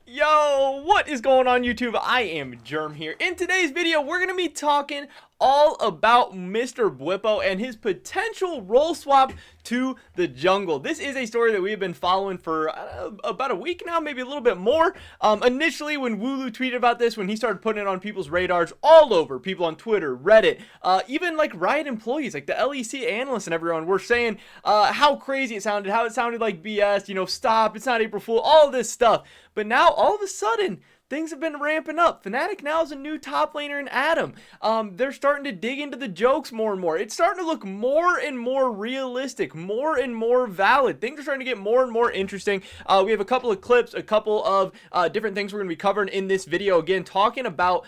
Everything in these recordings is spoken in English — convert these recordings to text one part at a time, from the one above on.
Yo, what is going on YouTube? I am Germ here. In today's video, we're going to be talking all about Mr. Bwipo and his potential role swap to the jungle. This is a story that we've been following for about a week now, maybe a little bit more. Initially, when Wooloo tweeted about this, when he started putting it on people's radars all over, people on Twitter, Reddit, even like Riot employees, like the LEC analysts and everyone were saying how crazy it sounded, how it sounded like BS, you know, stop, it's not April Fool, all this stuff. But now, all of a sudden, things have been ramping up. Fnatic now is a new top laner in Adam. They're starting to dig into the jokes more and more. It's starting to look more and more realistic, more and more valid. Things are starting to get more and more interesting. We have a couple of clips, a couple of different things we're going to be covering in this video. Again, talking about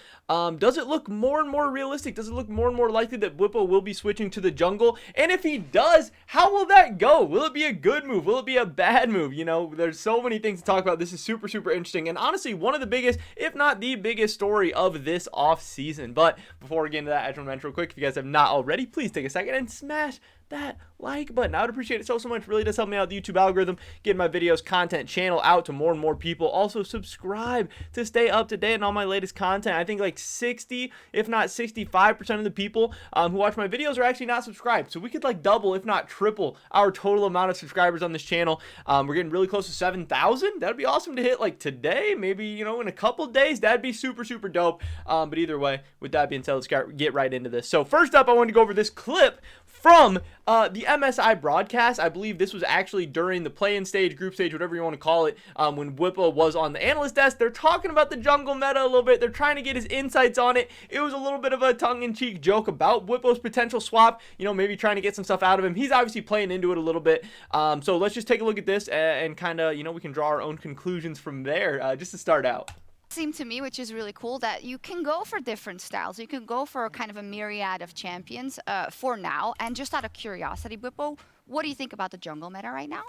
does it look more and more realistic? Does it look more and more likely that Bwipo will be switching to the jungle? And if he does, how will that go? Will it be a good move? Will it be a bad move? You know, there's so many things to talk about. This is super, super interesting. And honestly, one of the biggest, if not the biggest story of this off season. But before we get into that, I just want to mention real quick, if you guys have not already, please take a second and smash that like button. I would appreciate it so much. It really does help me out with the YouTube algorithm, getting my videos, content, channel out to more and more people. Also subscribe to stay up to date on all my latest content. I think like 60, if not 65% of the people who watch my videos are actually not subscribed. So we could like double, if not triple, our total amount of subscribers on this channel. We're getting really close to 7,000. That'd be awesome to hit like today, maybe, you know, in a couple days. That'd be super, super dope. But either way, with that being said, let's get right into this. So first up, I wanted to go over this clip from the MSI broadcast. I believe this was actually during the play-in stage, group stage, whatever you want to call it, when Bwipo was on the analyst desk. They're talking about the jungle meta a little bit. They're trying to get his insights on it. It was a little bit of a tongue-in-cheek joke about Bwipo's potential swap, you know, maybe trying to get some stuff out of him. He's obviously playing into it a little bit. So let's just take a look at this and kind of, you know, we can draw our own conclusions from there, just to start out. Seemed to me, which is really cool, that you can go for different styles. You can go for kind of a myriad of champions for now. And just out of curiosity, Bwipo, what do you think about the jungle meta right now?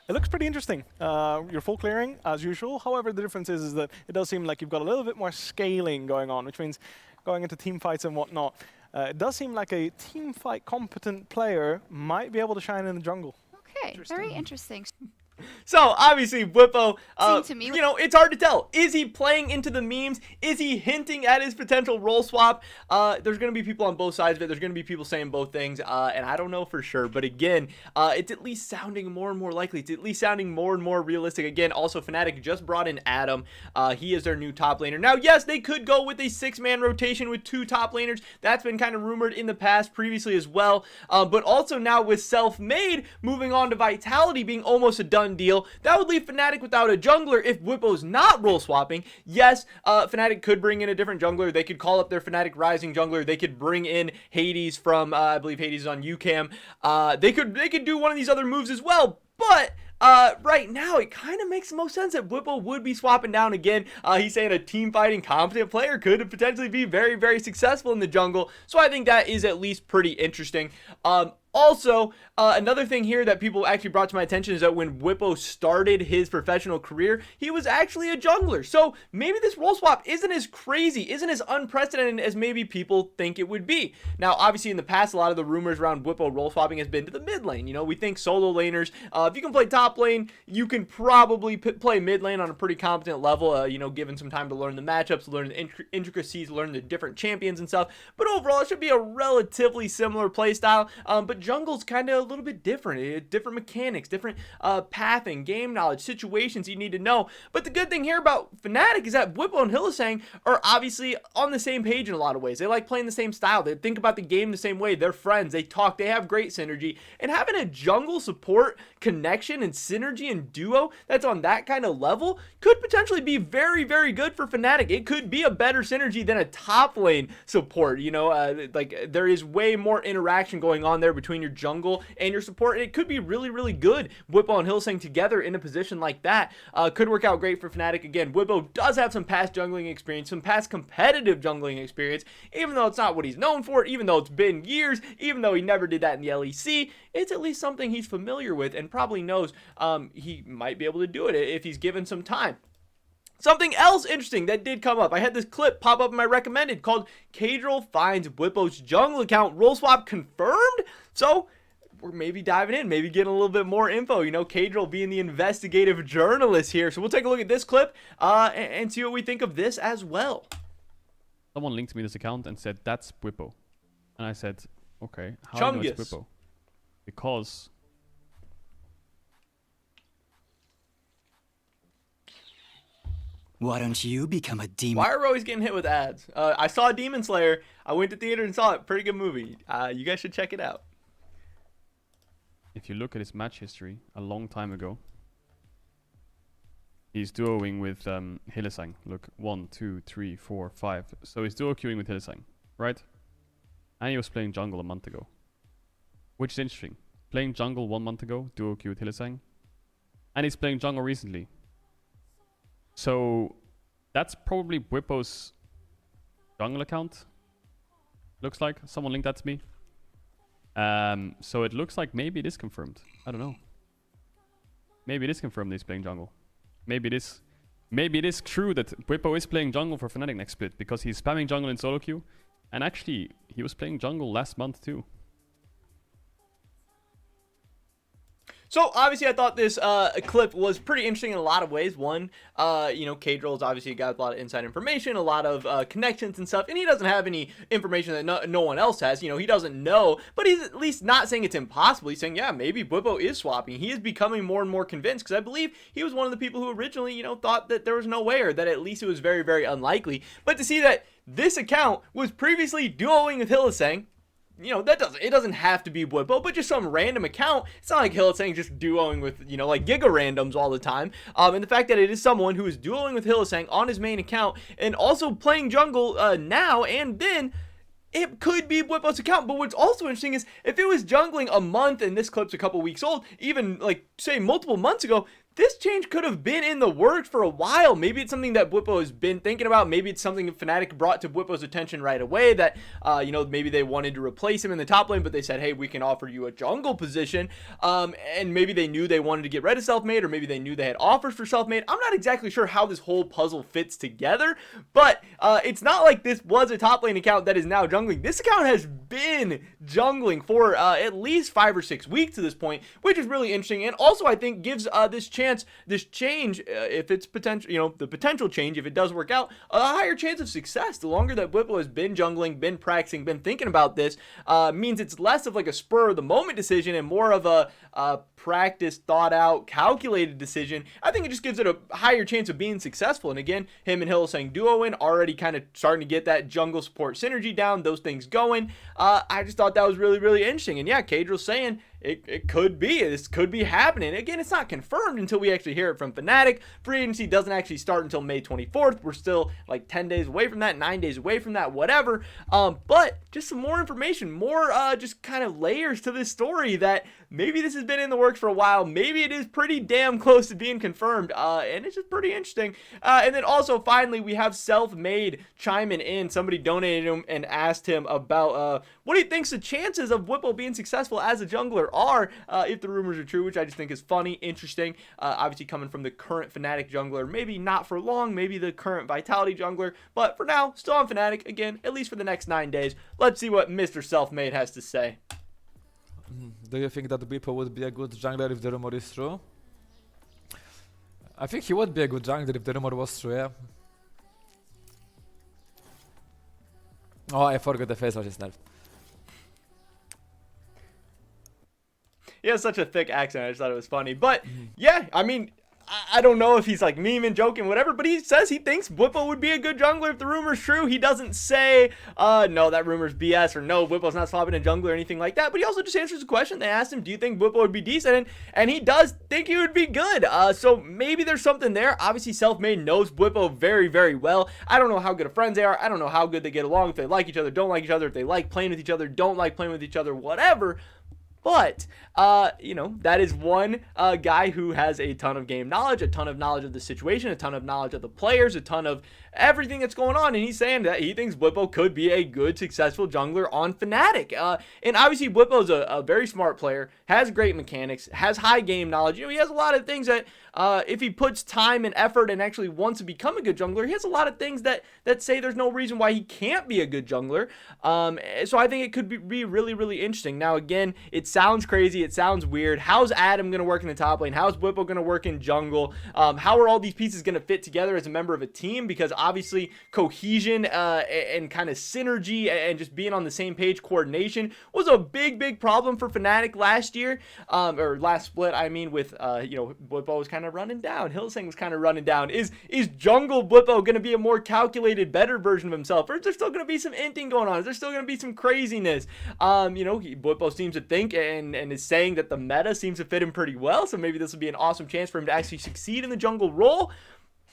It looks pretty interesting. You're full clearing as usual. However, the difference is that it does seem like you've got a little bit more scaling going on, which means going into team fights and whatnot. It does seem like a team fight competent player might be able to shine in the jungle. Okay, very interesting. So, obviously, Bwipo, to me, you know, it's hard to tell. Is he playing into the memes? Is he hinting at his potential role swap? There's going to be people on both sides of it. There's going to be people saying both things, and I don't know for sure. But again, it's at least sounding more and more likely. It's at least sounding more and more realistic. Again, also, Fnatic just brought in Adam. He is their new top laner. Now, yes, they could go with a 6-man rotation with 2 top laners. That's been kind of rumored in the past previously as well. But also now with Self-Made moving on to Vitality being almost a done deal, that would leave Fnatic without a jungler if Bwipo's not role swapping. Yes, Fnatic could bring in a different jungler. They could call up their Fnatic Rising jungler. They could bring in Hades from, I believe Hades is on UCAM. They could do one of these other moves as well, but right now, it kind of makes the most sense that Bwipo would be swapping down again. He's saying a team fighting competent player could potentially be very, very successful in the jungle. So I think that is at least pretty interesting. Also, another thing here that people actually brought to my attention is that when Bwipo started his professional career, he was actually a jungler. So maybe this role swap isn't as crazy, isn't as unprecedented as maybe people think it would be. Now, obviously, in the past, a lot of the rumors around Bwipo role swapping has been to the mid lane. You know, we think solo laners, if you can play top lane, you can probably play mid lane on a pretty competent level, you know, given some time to learn the matchups, learn the intricacies, learn the different champions and stuff. But overall, it should be a relatively similar play style. But jungle's kind of a little bit different. Different mechanics, different pathing, game knowledge, situations you need to know. But the good thing here about Fnatic is that Bwipo and Hylissang are obviously on the same page in a lot of ways. They like playing the same style. They think about the game the same way. They're friends. They talk. They have great synergy. And having a jungle support connection and synergy and duo that's on that kind of level could potentially be very, very good for Fnatic. It could be a better synergy than a top lane support. You know, like there is way more interaction going on there between your jungle and your support, and it could be really, really good. Bwipo and Hylissang together in a position like that could work out great for Fnatic. Again, Bwipo does have some past jungling experience, some past competitive jungling experience, even though it's not what he's known for, even though it's been years, even though he never did that in the LEC. It's at least something he's familiar with and probably knows he might be able to do it if he's given some time. Something else interesting that did come up. I had this clip pop up in my recommended called Cadril finds Bwipo's jungle account role swap confirmed. So we're maybe diving in, maybe getting a little bit more info. You know, Kadril being the investigative journalist here. So we'll take a look at this clip and see what we think of this as well. Someone linked me this account and said, that's Bwipo. And I said, okay, how do you know it's Bwipo? Because... Why don't you become a demon? Why are we always getting hit with ads? I saw Demon Slayer. I went to theater and saw it. Pretty good movie. You guys should check it out. If you look at his match history a long time ago, he's duoing with Hylissang. Look, 1, 2, 3, 4, 5. So he's duo queuing with Hylissang, right? And he was playing jungle a month ago, which is interesting. Playing jungle 1 month ago, duo queue with Hylissang, and he's playing jungle recently. So that's probably Bwipo's jungle account. Looks like someone linked that to me. So it looks like maybe it is confirmed. I don't know. Maybe it is confirmed that he's playing jungle. Maybe it is true that Bwipo is playing jungle for Fnatic next split because he's spamming jungle in solo queue, and actually he was playing jungle last month too. So obviously I thought this clip was pretty interesting in a lot of ways. One, you know, Kadril is obviously a guy with a lot of inside information, a lot of connections and stuff, and he doesn't have any information that no one else has. You know, he doesn't know, but he's at least not saying it's impossible. He's saying, yeah, maybe Bwipo is swapping. He is becoming more and more convinced, because I believe he was one of the people who originally, you know, thought that there was no way, or that at least it was very, very unlikely. But to see that this account was previously duoing with Hylissang, you know, it doesn't have to be Bwipo, but just some random account. It's not like Hylissang just duoing with, you know, like Giga randoms all the time. And the fact that it is someone who is duoing with Hylissang on his main account and also playing jungle now and then, it could be Bwipo's account. But what's also interesting is if it was jungling a month, and this clip's a couple weeks old, even like say multiple months ago, this change could have been in the works for a while. Maybe it's something that Bwipo has been thinking about. Maybe it's something Fnatic brought to Bwipo's attention right away, that, you know, maybe they wanted to replace him in the top lane, but they said, hey, we can offer you a jungle position. And maybe they knew they wanted to get rid of Selfmade, or maybe they knew they had offers for Selfmade. I'm not exactly sure how this whole puzzle fits together, but it's not like this was a top lane account that is now jungling. This account has been jungling for at least 5 or 6 weeks to this point, which is really interesting. And also, I think gives this change, if it's potential, you know, the potential change, if it does work out, a higher chance of success. The longer that Bwipo has been jungling, been practicing, been thinking about this, means it's less of like a spur of the moment decision and more of a practice, thought out, calculated decision. I think it just gives it a higher chance of being successful. And again, him and Hylissang duoing, already kind of starting to get that jungle support synergy down, those things going. I just thought that was really, really interesting. And yeah, Kadril's saying it could be. This could be happening. Again, it's not confirmed until we actually hear it from Fnatic. Free agency doesn't actually start until May 24th. We're still like 10 days away from that, 9 days away from that, whatever. But just some more information, more just kind of layers to this story, that maybe this has been in the works for a while. Maybe it is pretty damn close to being confirmed. And it's just pretty interesting. And then also, finally, we have Selfmade chiming in. Somebody donated him and asked him about what he thinks the chances of Bwipo being successful as a jungler are, if the rumors are true, which I just think is funny, interesting. Obviously coming from the current Fnatic jungler, maybe not for long, maybe the current Vitality jungler, but for now, still on Fnatic, again, at least for the next 9 days. Let's see what Mr. Selfmade has to say. Do you think that Bwipo would be a good jungler if the rumor is true? I think he would be a good jungler if the rumor was true, yeah. Oh, I forgot the face was just nerfed. He has such a thick accent, I just thought it was funny. But yeah, I mean, I don't know if he's like memeing, joking, whatever, but he says he thinks Bwipo would be a good jungler if the rumor's true. He doesn't say, no, that rumor's BS, or no, Bwipo's not swapping a jungler or anything like that, but he also just answers the question. They asked him, do you think Bwipo would be decent? And he does think he would be good. So maybe there's something there. Obviously, Selfmade knows Bwipo very, very well. I don't know how good of friends they are. I don't know how good they get along, if they like each other, don't like each other, if they like playing with each other, don't like playing with each other, whatever. But, you know, that is one guy who has a ton of game knowledge, a ton of knowledge of the situation, a ton of knowledge of the players, a ton of everything that's going on. And he's saying that he thinks Bwipo could be a good, successful jungler on Fnatic. And obviously, Bwipo's a very smart player, has great mechanics, has high game knowledge. You know, he has a lot of things that, if he puts time and effort and actually wants to become a good jungler, he has a lot of things that say there's no reason why he can't be a good jungler. So I think it could be really, really interesting. Now, again, it's sounds crazy. It sounds weird. How's Adam going to work in the top lane? How's Bwipo going to work in jungle? How are all these pieces going to fit together as a member of a team? Because obviously cohesion and kind of synergy and just being on the same page, coordination was a big problem for Fnatic last year, or last split. I mean, with Bwipo was kind of running down. Hylissang was kind of running down. Is jungle Bwipo going to be a more calculated, better version of himself, or is there still going to be some inting going on? Is there still going to be some craziness? Bwipo seems to think and is saying that the meta seems to fit him pretty well, so maybe this will be an awesome chance for him to actually succeed in the jungle role.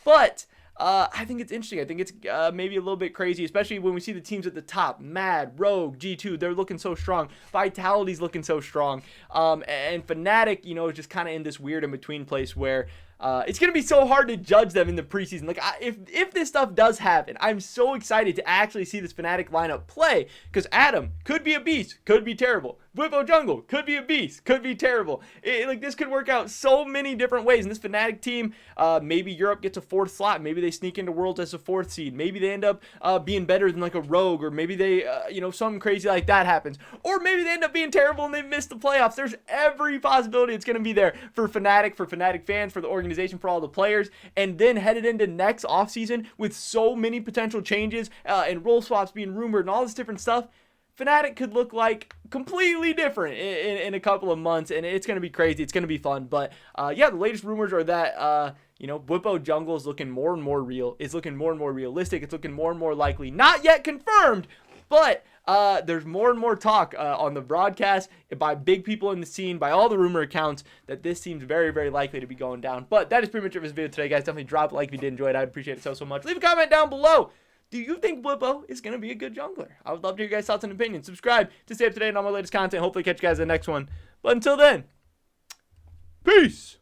But I think it's interesting. I think it's maybe a little bit crazy, especially when we see the teams at the top. Mad, Rogue, G2, they're looking so strong. Vitality's looking so strong. And Fnatic, is just kind of in this weird in-between place where it's going to be so hard to judge them in the preseason. Like, if this stuff does happen, I'm so excited to actually see this Fnatic lineup play, because Adam could be a beast, could be terrible. Bwipo jungle could be a beast, could be terrible. This could work out so many different ways. And this Fnatic team, maybe Europe gets a 4th slot. Maybe they sneak into Worlds as a 4th seed. Maybe they end up being better than like a Rogue, or maybe they, something crazy like that happens. Or maybe they end up being terrible and they miss the playoffs. There's every possibility it's going to be there for Fnatic fans, for the organization, for all the players. And then headed into next offseason with so many potential changes and role swaps being rumored and all this different stuff, Fnatic could look like completely different in a couple of months, and it's going to be crazy. It's going to be fun. But the latest rumors are that Bwipo jungle is looking more and more real. It's looking more and more realistic. It's looking more and more likely. Not yet confirmed, but there's more and more talk on the broadcast by big people in the scene, by all the rumor accounts, that this seems very, very likely to be going down. But that is pretty much it for this video today, guys. Definitely drop a like if you did enjoy it. I'd appreciate it so much. Leave a comment down below. Do you think Bwipo is going to be a good jungler? I would love to hear your guys' thoughts and opinions. Subscribe to stay up to date on all my latest content. Hopefully catch you guys in the next one. But until then, peace.